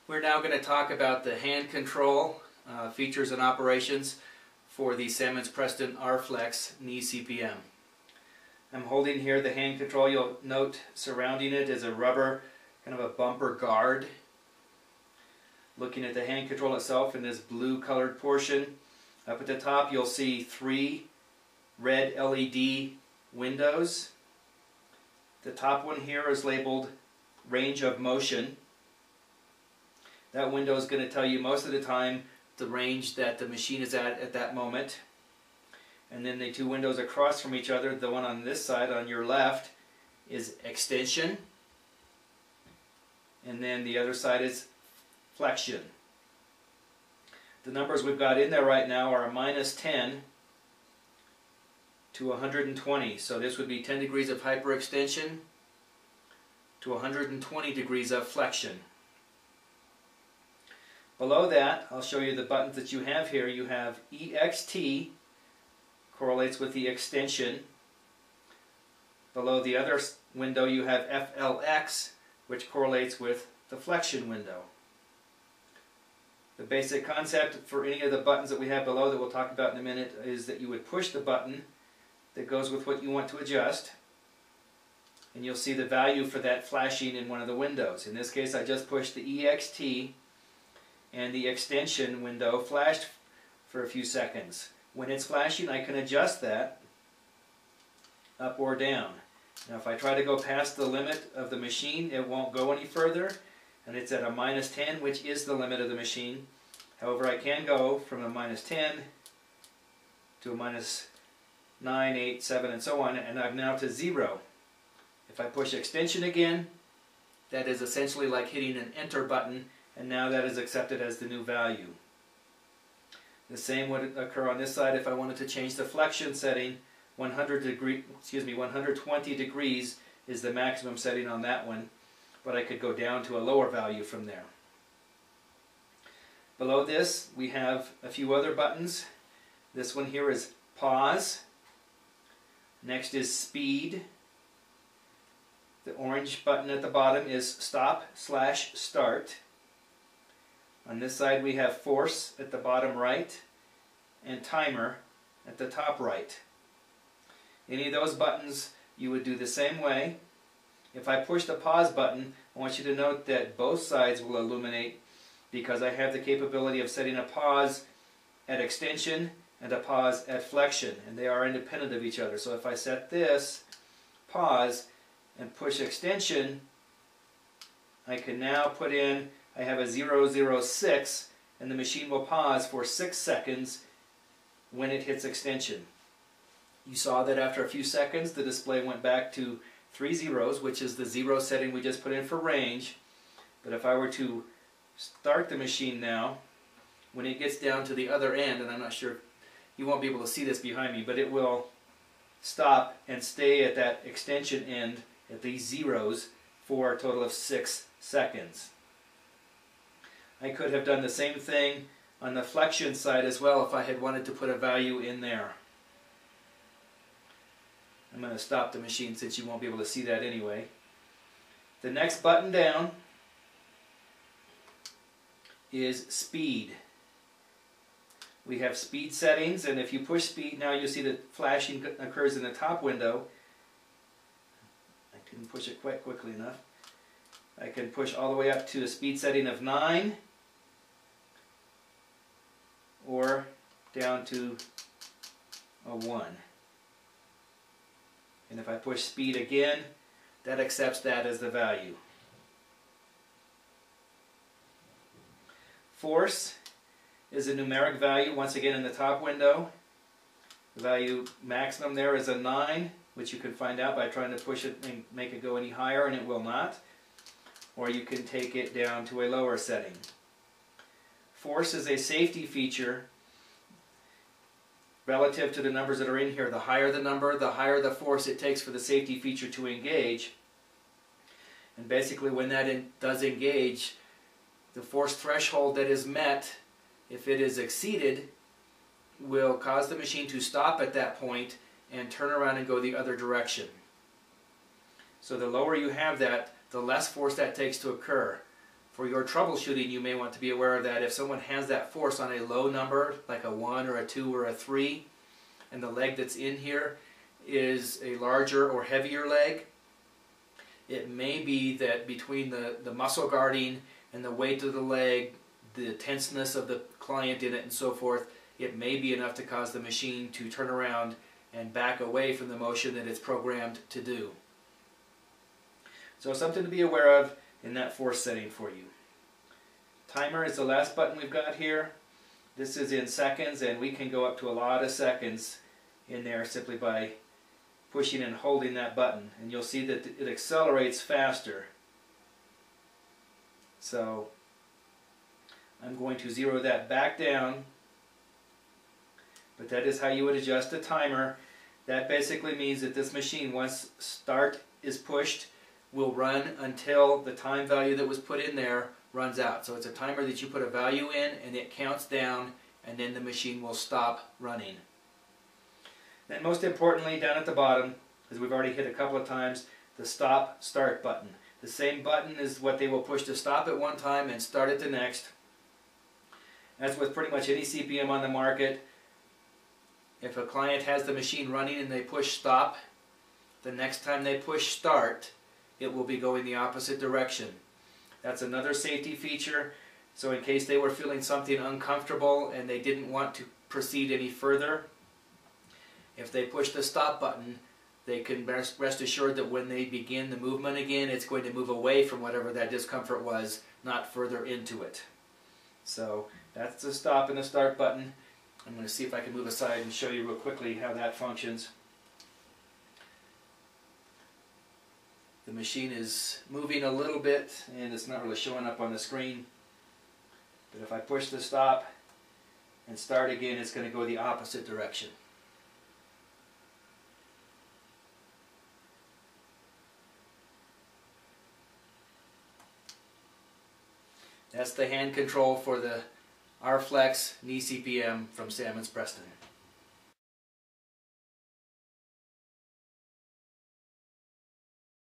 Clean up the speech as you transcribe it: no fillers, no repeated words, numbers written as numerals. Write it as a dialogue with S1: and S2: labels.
S1: We're now going to talk about the hand control features and operations for the Sammons Preston R Flex knee CPM. I'm holding here the hand control. You'll note surrounding it is a rubber, kind of a bumper guard. Looking at the hand control itself in this blue colored portion, up at the top you'll see 3 red LED windows. The top one here is labeled range of motion. That window is going to tell you most of the time the range that the machine is at that moment. And then the 2 windows across from each other, the one on this side on your left is extension, and then the other side is flexion. The numbers we've got in there right now are -10 to 120. So this would be 10 degrees of hyperextension to 120 degrees of flexion. Below that, I'll show you the buttons that you have here. You have EXT, correlates with the extension. Below the other window you have FLX, which correlates with the flexion window. The basic concept for any of the buttons that we have below that we'll talk about in a minute is that you would push the button that goes with what you want to adjust, and you'll see the value for that flashing in one of the windows. In this case I just pushed the EXT, and the extension window flashed for a few seconds. When it's flashing, I can adjust that up or down. Now if I try to go past the limit of the machine, it won't go any further, and it's at a -10, which is the limit of the machine. However, I can go from a -10 to a -9, 8, 7, and so on, and I'm now to 0. If I push extension again, that is essentially like hitting an enter button, and now that is accepted as the new value. The same would occur on this side if I wanted to change the flexion setting. 120 degrees is the maximum setting on that one, but I could go down to a lower value from there. Below this we have a few other buttons. This one here is pause. Next is speed. The orange button at the bottom is stop/start. On this side we have force at the bottom right and timer at the top right. Any of those buttons you would do the same way. If I push the pause button, I want you to note that both sides will illuminate because I have the capability of setting a pause at extension and a pause at flexion, and they are independent of each other. So if I set this pause and push extension, I can now put in, I have a 006, and the machine will pause for 6 seconds when it hits extension. You saw that after a few seconds the display went back to 3 zeros, which is the 0 setting we just put in for range. But if I were to start the machine now, when it gets down to the other end, and I'm not sure, you won't be able to see this behind me, but it will stop and stay at that extension end at these zeros for a total of 6 seconds. I could have done the same thing on the flexion side as well if I had wanted to put a value in there. I'm going to stop the machine since you won't be able to see that anyway. The next button down is speed. We have speed settings, and if you push speed, now you'll see that flashing occurs in the top window. I couldn't push it quite quickly enough. I can push all the way up to a speed setting of 9 or down to a 1. And if I push speed again, that accepts that as the value. Force is a numeric value, once again in the top window. The value maximum there is a 9, which you can find out by trying to push it and make it go any higher, and it will not. Or you can take it down to a lower setting. Force is a safety feature relative to the numbers that are in here. The higher the number, the higher the force it takes for the safety feature to engage. And basically when that does engage, the force threshold that is met, if it is exceeded, will cause the machine to stop at that point and turn around and go the other direction. So the lower you have that, the less force that takes to occur. for your troubleshooting, you may want to be aware of that. If someone has that force on a low number, like a 1 or a 2 or a 3, and the leg that's in here is a larger or heavier leg, it may be that between the muscle guarding and the weight of the leg, the tenseness of the client in it and so forth, it may be enough to cause the machine to turn around and back away from the motion that it's programmed to do. So something to be aware of in that force setting for you. Timer is the last button we've got here. This is in seconds, and we can go up to a lot of seconds in there simply by pushing and holding that button, and you'll see that it accelerates faster. So I'm going to zero that back down, but that is how you would adjust a timer. That basically means that this machine, once start is pushed, will run until the time value that was put in there runs out. So it's a timer that you put a value in and it counts down, and then the machine will stop running. Then most importantly, down at the bottom, as we've already hit a couple of times, the stop start button. The same button is what they will push to stop at one time and start at the next. That's with pretty much any CPM on the market. If a client has the machine running and they push stop, the next time they push start, it will be going the opposite direction. That's another safety feature. So in case they were feeling something uncomfortable and they didn't want to proceed any further, if they push the stop button, they can rest assured that when they begin the movement again, it's going to move away from whatever that discomfort was, not further into it. So that's the stop and the start button. I'm going to see if I can move aside and show you real quickly how that functions. The machine is moving a little bit and it's not really showing up on the screen. But if I push the stop and start again, it's going to go the opposite direction. That's the hand control for the R Flex knee CPM from Sammons Preston.